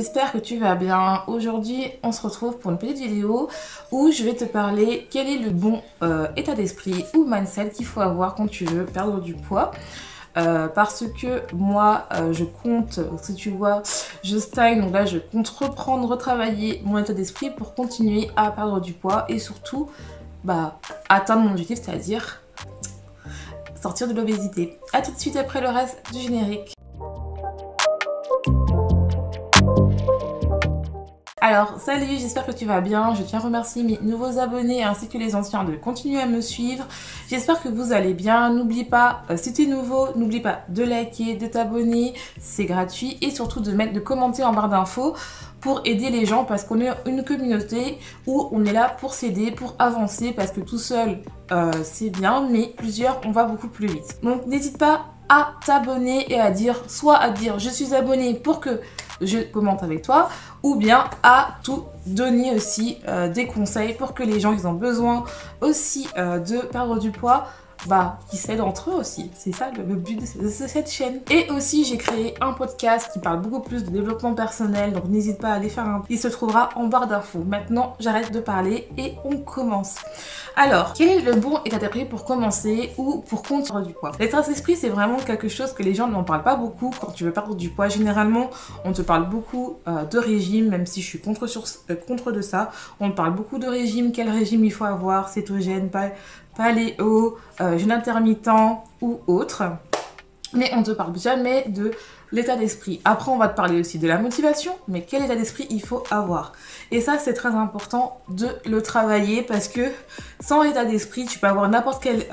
j'espère que tu vas bien. Aujourd'hui, on se retrouve pour une petite vidéo où je vais te parler quel est le bon état d'esprit ou mindset qu'il faut avoir quand tu veux perdre du poids. Parce que moi, je compte, si tu vois, je stagne, donc là, je compte retravailler mon état d'esprit pour continuer à perdre du poids et surtout, atteindre mon objectif, c'est-à-dire sortir de l'obésité. A tout de suite après le reste du générique. Alors, salut, j'espère que tu vas bien. Je tiens à remercier mes nouveaux abonnés ainsi que les anciens de continuer à me suivre. J'espère que vous allez bien. N'oublie pas, si tu es nouveau, n'oublie pas de liker, de t'abonner, c'est gratuit. Et surtout de commenter en barre d'infos pour aider les gens parce qu'on est une communauté où on est là pour s'aider, pour avancer parce que tout seul, c'est bien, mais plusieurs, on va beaucoup plus vite. Donc, n'hésite pas à t'abonner et à dire je suis abonné pour que je commente avec toi, ou bien à tout donner aussi des conseils pour que les gens qui ont besoin aussi de perdre du poids, qui s'aident entre eux aussi. C'est ça le but de cette chaîne. Et aussi, j'ai créé un podcast qui parle beaucoup plus de développement personnel, donc n'hésite pas à aller faire un... Il se trouvera en barre d'infos. Maintenant, j'arrête de parler et on commence. Alors, quel est le bon état d'esprit pour commencer ou pour perdre du poids? L'état d'esprit, c'est vraiment quelque chose que les gens n'en parlent pas beaucoup quand tu veux perdre du poids. Généralement, on te parle beaucoup de régime, même si je suis contre de ça. On te parle beaucoup de régime, quel régime il faut avoir, cétogène, paléo, jeûne intermittent ou autre. Mais on ne te parle jamais de l'état d'esprit. Après, on va te parler aussi de la motivation, mais quel état d'esprit il faut avoir. Et ça, c'est très important de le travailler parce que sans état d'esprit, tu peux avoir n'importe quelle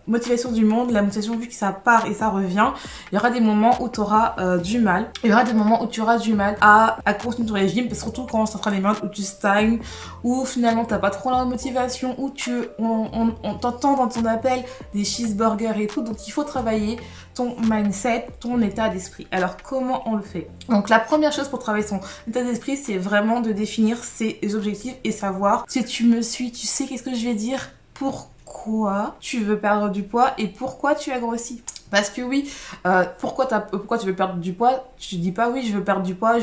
motivation du monde. La motivation, vu que ça part et ça revient, il y aura des moments où tu auras du mal. Il y aura des moments où tu auras du mal à continuer ton régime, surtout quand ça fera des moments où tu stagnes, où finalement, tu n'as pas trop la motivation, où on t'entend dans ton appel des cheeseburgers et tout. Donc, il faut travailler ton mindset, ton état d'esprit. Alors, comment on le fait? Donc, la première chose pour travailler son état d'esprit, c'est vraiment de définir ses objectifs et savoir, si tu me suis, tu sais qu'est-ce que je vais dire, pourquoi tu veux perdre du poids et pourquoi tu as grossi. Parce que oui, pourquoi tu veux perdre du poids? Tu dis pas oui, je veux perdre du poids,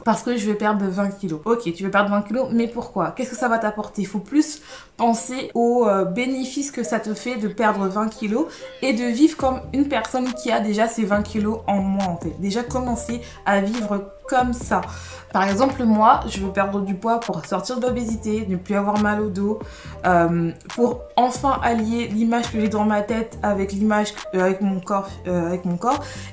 parce que je veux perdre 20 kilos. Ok, tu veux perdre 20 kilos, mais pourquoi? Qu'est-ce que ça va t'apporter? Il faut plus penser aux bénéfices que ça te fait de perdre 20 kilos et de vivre comme une personne qui a déjà ses 20 kilos en moins en fait. Déjà commencer à vivre comme ça. Par exemple, moi, je veux perdre du poids pour sortir de l'obésité, ne plus avoir mal au dos, pour enfin allier l'image que j'ai dans ma tête avec l'image avec mon corps,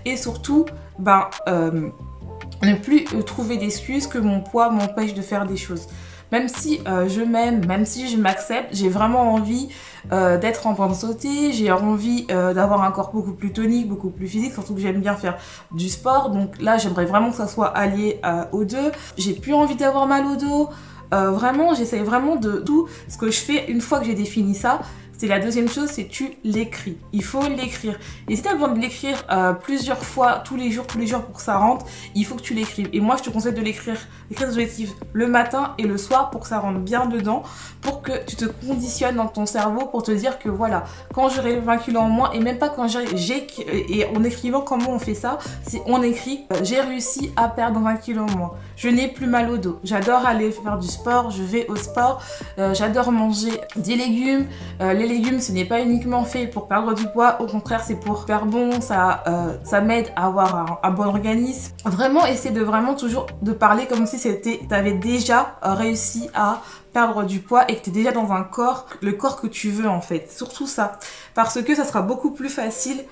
et surtout, ne plus trouver d'excuses que mon poids m'empêche de faire des choses. Même si je m'aime, même si je m'accepte, j'ai vraiment envie d'être en bonne santé, j'ai envie d'avoir un corps beaucoup plus tonique, beaucoup plus physique, surtout que j'aime bien faire du sport. Donc là, j'aimerais vraiment que ça soit allié aux deux. J'ai plus envie d'avoir mal au dos. Vraiment, j'essaie vraiment de tout ce que je fais une fois que j'ai défini ça. C'est la deuxième chose, c'est tu l'écris. Il faut l'écrire. Et si tu as besoin de l'écrire plusieurs fois, tous les jours pour que ça rentre, il faut que tu l'écrives. Et moi, je te conseille de l'écrire des objectifs le matin et le soir pour que ça rentre bien dedans, pour que tu te conditionnes dans ton cerveau pour te dire que voilà, quand j'aurai 20 kilos en moins, et même pas quand et en écrivant comment on fait ça, c'est on écrit j'ai réussi à perdre 20 kilos en moins. Je n'ai plus mal au dos. J'adore aller faire du sport, je vais au sport, j'adore manger des légumes. Les légumes, ce n'est pas uniquement fait pour perdre du poids, au contraire, c'est pour faire bon, ça m'aide à avoir un bon organisme. Vraiment, essaie de vraiment toujours de parler comme si tu avais déjà réussi à perdre du poids et que tu es déjà dans un corps, le corps que tu veux en fait. Surtout ça. Parce que ça sera beaucoup plus facile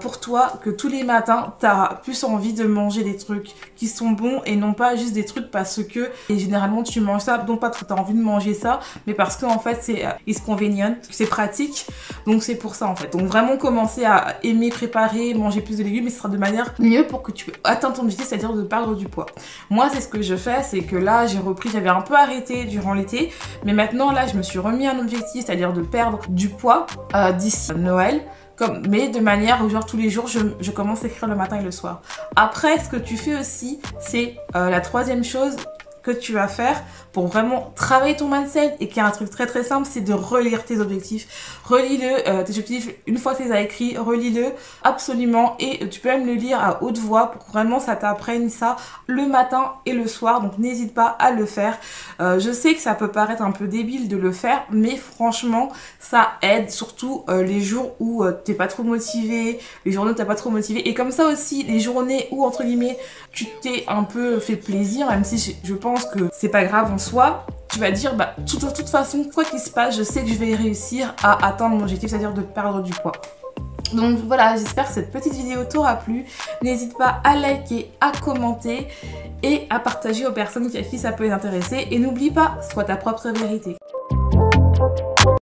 pour toi que tous les matins, tu as plus envie de manger des trucs qui sont bons et non pas juste des trucs parce que, et généralement tu manges ça, non pas parce que tu as envie de manger ça, mais parce que en fait c'est is convenient, c'est pratique. Donc c'est pour ça en fait. Donc vraiment commencer à aimer préparer, manger plus de légumes, et ce sera de manière mieux pour que tu atteignes ton objectif, c'est-à-dire de perdre du poids. Moi c'est ce que je fais, c'est que là j'ai repris, j'avais un peu arrêté durant l'été, mais maintenant là je me suis remis un objectif, c'est-à-dire de perdre du poids d'ici Noël. Mais de manière où genre tous les jours je commence à écrire le matin et le soir. Après ce que tu fais aussi, c'est la troisième chose que tu vas faire pour vraiment travailler ton mindset et qu'il y a un truc très très simple, c'est de relire tes objectifs. Relis-le, tes objectifs, une fois que tu les as écrits, relis-le absolument et tu peux même le lire à haute voix pour que vraiment ça t'apprenne ça le matin et le soir. Donc n'hésite pas à le faire. Je sais que ça peut paraître un peu débile de le faire, mais franchement ça aide, surtout les jours où t'es pas trop motivé, les journées où t'es pas trop motivé, et comme ça aussi les journées où entre guillemets tu t'es un peu fait plaisir, même si je pense que c'est pas grave en soi, tu vas dire bah de toute façon quoi qu'il se passe, je sais que je vais réussir à atteindre mon objectif, c'est-à-dire de perdre du poids. Donc voilà, j'espère que cette petite vidéo t'aura plu. N'hésite pas à liker, à commenter et à partager aux personnes à qui ça peut les intéresser. Et n'oublie pas, sois ta propre vérité.